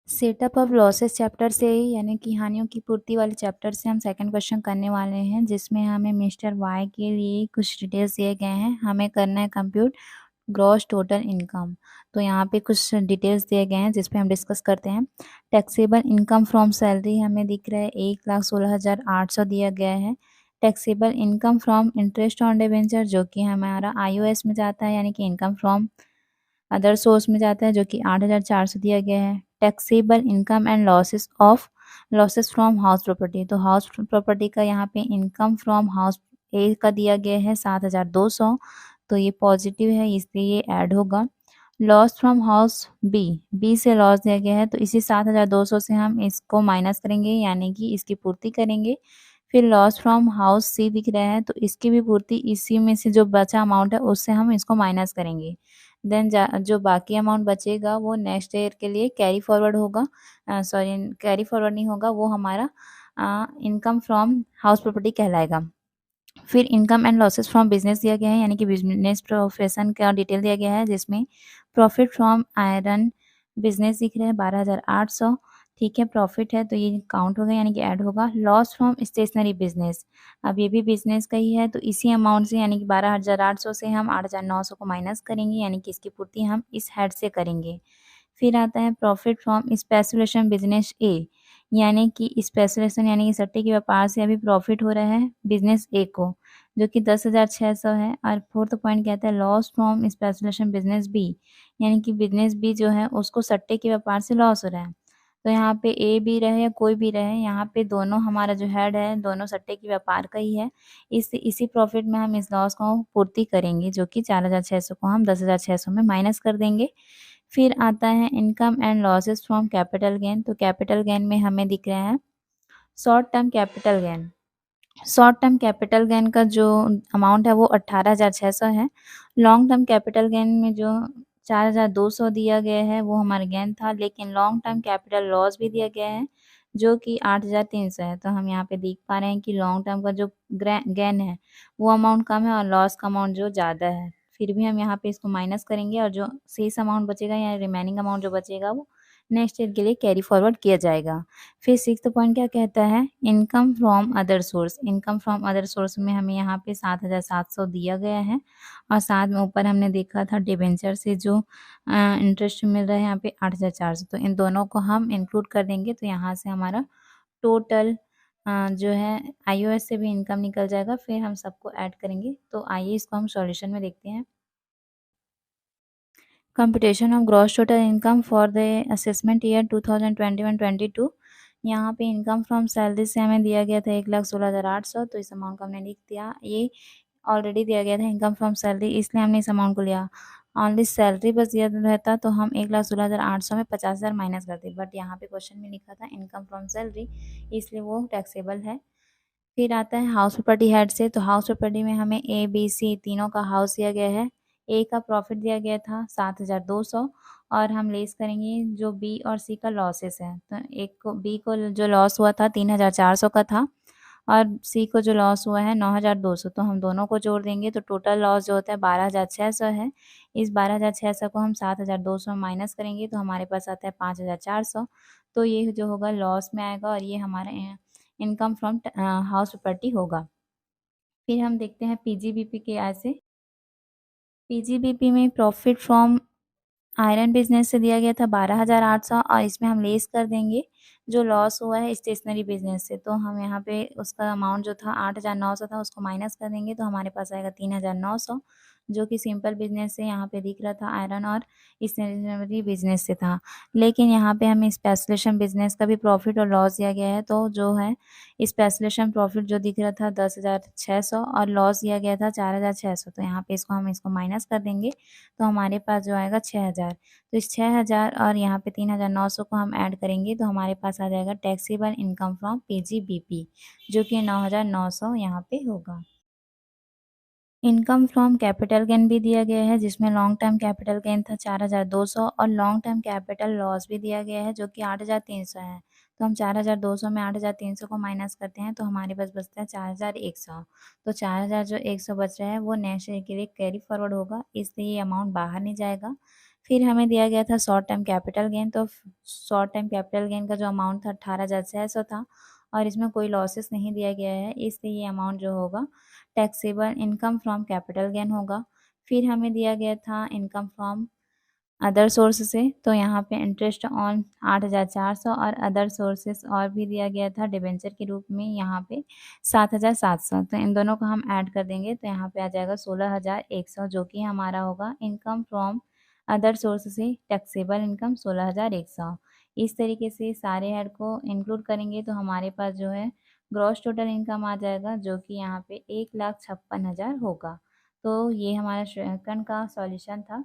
Setup of losses chapter से यानी कि हानियों की पूर्ति वाले चैप्टर से हम सेकंड क्वेश्चन करने वाले हैं, जिसमें हमें मिस्टर वाई के लिए कुछ डिटेल्स दिए गए हैं। हमें करना है कंप्यूट ग्रॉस टोटल इनकम। तो यहाँ पे कुछ डिटेल्स दिए गए हैं जिस पे हम डिस्कस करते हैं। टैक्सेबल इनकम फ्रॉम सैलरी हमें दिख रहा है 1,16,800 दिया गया है। Taxable income from interest on debenture जो कि हमारा आईओएस में जाता है, यानी कि इनकम फ्रॉम अदर सोर्स में जाता है, जो कि 8,400 दिया गया है। Taxable income and losses from house property, तो हाउस प्रॉपर्टी का यहाँ पे इनकम फ्रॉम हाउस ए का दिया गया है 7,200, तो ये पॉजिटिव है इसलिए ये ऐड होगा। लॉस फ्रॉम हाउस बी से लॉस दिया गया है, तो इसी 7,200 से हम इसको माइनस करेंगे, यानी कि इसकी पूर्ति करेंगे। फिर लॉस फ्रॉम हाउस सी दिख रहा है, तो इसकी भी पूर्ति इसी में से जो बचा अमाउंट है उससे हम इसको माइनस करेंगे। देन जो बाकी अमाउंट बचेगा वो नेक्स्ट ईयर के लिए कैरी फॉरवर्ड होगा। सॉरी, कैरी फॉरवर्ड नहीं होगा, वो हमारा इनकम फ्रॉम हाउस प्रॉपर्टी कहलाएगा। फिर income and losses from business दिया गया है, यानी कि बिजनेस प्रोफेशन का डिटेल दिया गया है, जिसमें प्रॉफिट फ्रॉम आयरन बिजनेस दिख रहा है 12,800। ठीक है, प्रॉफिट है तो ये काउंट होगा, यानी कि ऐड होगा। लॉस फ्रॉम स्टेशनरी बिजनेस, अब ये भी बिजनेस का ही है, तो इसी अमाउंट से यानी कि 12,800 से हम 8,900 को माइनस करेंगे, यानी कि इसकी पूर्ति हम इस हेड से करेंगे। फिर आता है प्रॉफिट फ्रॉम स्पेशलाइजेशन बिजनेस ए, यानी कि स्पेशलाइजेशन यानी कि सट्टे के व्यापार से अभी प्रॉफिट हो रहा है बिजनेस ए को, जो कि 10,600 है। और फोर्थ पॉइंट कहता है loss from specialization business B, यानी कि बिजनेस बी जो है उसको सट्टे के व्यापार से लॉस हो रहा है। तो यहाँ पे ए भी रहे या कोई भी रहे, यहाँ पे दोनों हमारा जो हेड है दोनों सट्टे के व्यापार का ही है। इसी प्रॉफिट में हम इस लॉस को पूर्ति करेंगे, जो कि 4,600 को हम 10,600 में माइनस कर देंगे। फिर आता है income and losses from capital gain, तो कैपिटल गेन में हमें दिख रहा है short term capital gain. Short term capital gain का जो अमाउंट है वो 18,600 है। लॉन्ग टर्म कैपिटल गेन में जो 4,200 दिया गया है वो हमारा गेन था, लेकिन लॉन्ग टर्म कैपिटल लॉस भी दिया गया है जो कि 8,300 है। तो हम यहाँ पे देख पा रहे हैं कि लॉन्ग टर्म का जो गेन है वो अमाउंट कम है और लॉस का अमाउंट जो ज़्यादा है। फिर भी हम यहाँ पे इसको माइनस करेंगे और जो शेष अमाउंट बचेगा या रिमेनिंग अमाउंट जो बचेगा वो नेक्स्ट ईयर के लिए कैरी फॉरवर्ड किया जाएगा। फिर सिक्स्थ पॉइंट क्या कहता है, income from other source. Income from other source में हमें यहाँ पे 7,700 दिया गया है, और साथ में ऊपर हमने देखा था डिबेंचर से जो इंटरेस्ट मिल रहा है यहाँ पे 8,400, तो इन दोनों को हम इंक्लूड कर देंगे, तो यहाँ से हमारा टोटल जो है आईओएस से भी इनकम निकल जाएगा। फिर हम सबको ऐड करेंगे, तो आइए इसको हम सॉल्यूशन में देखते हैं। Computation of gross total income for the assessment year 2021-22। यहाँ पे इनकम फ्रॉम सैलरी से हमें दिया गया था 1,16,800, तो इस अमाउंट को हमने लिख दिया। ये ऑलरेडी दिया गया था इनकम फ्रॉम सैलरी, इसलिए हमने इस अमाउंट को लिया। ऑनली सैलरी बस दिया रहता तो हम 1,16,800 में 50,000 माइनस करते, बट यहाँ पे क्वेश्चन में लिखा था इनकम फ्रॉम सैलरी, इसलिए वो टैक्सेबल है। फिर आता है हाउस प्रॉपर्टी हेड से, तो हाउस प्रॉपर्टी में हमें ए बी सी तीनों का हाउस दिया गया है। ए का प्रॉफिट दिया गया था 7,200, और हम लेस करेंगे जो बी और सी का लॉसेस है। तो एक को बी को जो लॉस हुआ था 3,400 का था, और सी को जो लॉस हुआ है 9,200, तो हम दोनों को जोड़ देंगे तो टोटल लॉस जो होता है 12,600 है। इस 12,600 को हम 7,200 माइनस करेंगे तो हमारे पास आता है 5,400, तो ये जो होगा लॉस में आएगा, और ये हमारा इनकम फ्रॉम हाउस प्रॉपर्टी होगा। फिर हम देखते हैं पीजीबीपी के ऐसे। पीजीबीपी में प्रॉफिट फ्रॉम आयरन बिजनेस से दिया गया था 12,800, और इसमें हम लेस कर देंगे जो लॉस हुआ है स्टेशनरी बिजनेस से, तो हम यहाँ पे उसका अमाउंट जो था 8,900 था उसको माइनस कर देंगे, तो हमारे पास आएगा 3,900, जो कि सिंपल बिजनेस से यहाँ पे दिख रहा था आयरन और स्टेशनरी बिजनेस से था। लेकिन यहाँ पे हमें स्पेशलाइजेशन बिजनेस का भी प्रॉफिट और लॉस दिया गया है, तो जो है स्पेशलाइजेशन प्रॉफिट जो दिख रहा था 10,600 और लॉस दिया गया था 4,600, तो यहाँ पे इसको माइनस कर देंगे, तो हमारे पास जो आएगा 6,000। तो इस 6,000 और यहाँ पे 3,900 को हम ऐड करेंगे तो हमारे पास आ जाएगा टैक्सेबल इनकम फ्रॉम पीजीबीपी, जो कि 9,900 यहाँ पे होगा। इनकम फ्रॉम कैपिटल गेन भी दिया गया है, जिसमें लॉन्ग टर्म कैपिटल गेन था 4,200, और लॉन्ग टर्म कैपिटल लॉस भी दिया गया है जो कि 8,300 है। तो हम 4,200 में 8,300 को माइनस करते हैं तो हमारे पास बचता है 4,100। तो 4,100 बच रहा है वो नेक्स्ट ईयर के लिए कैरी फॉरवर्ड होगा, इसलिए ये अमाउंट बाहर नहीं जाएगा। फिर हमें दिया गया था शॉर्ट टर्म कैपिटल गेन, तो शॉर्ट टर्म कैपिटल गेन का जो अमाउंट था 18,600 था और इसमें कोई लॉसेस नहीं दिया गया है, इसलिए ये अमाउंट जो होगा taxable income from capital gain होगा। फिर हमें दिया गया था इनकम फ्रॉम अदर सोर्स से, तो यहाँ पे इंटरेस्ट ऑन 8,400 और अदर सोर्सेस और भी दिया गया था डिबेंचर के रूप में यहाँ पे 7,700, तो इन दोनों को हम ऐड कर देंगे तो यहाँ पे आ जाएगा 16,100, जो कि हमारा होगा इनकम फ्रॉम अदर सोर्स से टैक्सेबल इनकम 16,100। इस तरीके से सारे हेड को इंक्लूड करेंगे तो हमारे पास जो है ग्रॉस टोटल इनकम आ जाएगा, जो कि यहाँ पे 1,56,000 होगा। तो ये हमारा सेकंड का सॉल्यूशन था।